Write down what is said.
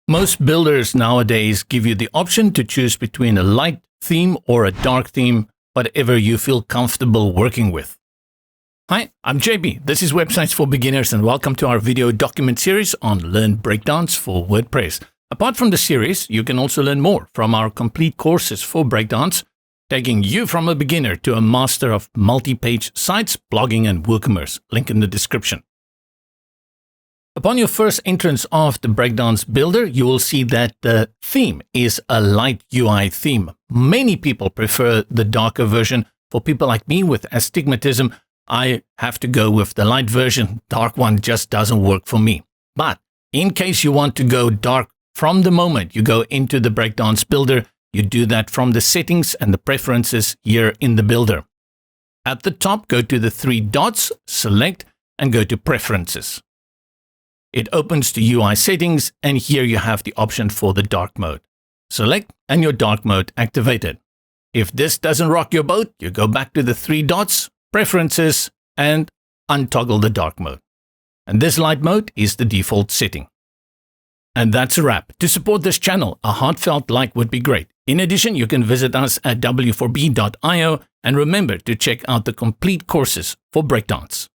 Most builders nowadays give you the option to choose between a light theme or a dark theme, whatever you feel comfortable working with. Hi, I'm JB. This is Websites for Beginners and welcome to our video document series on Learn Breakdance for WordPress. Apart from the series, you can also learn more from our complete courses for Breakdance, taking you from a beginner to a master of multi-page sites, blogging and WooCommerce. Link in the description. Upon your first entrance of the Breakdance Builder, you will see that the theme is a light UI theme. Many people prefer the darker version. For people like me with astigmatism, I have to go with the light version. Dark one just doesn't work for me. But in case you want to go dark from the moment you go into the Breakdance Builder, you do that from the settings and the preferences here in the builder. At the top, go to the three dots, select, and go to Preferences. It opens to UI settings, and here you have the option for the dark mode. Select, and your dark mode activated. If this doesn't rock your boat, you go back to the three dots, Preferences, and untoggle the dark mode. And this light mode is the default setting. And that's a wrap. To support this channel, a heartfelt like would be great. In addition, you can visit us at w4b.io and remember to check out the complete courses for Breakdance.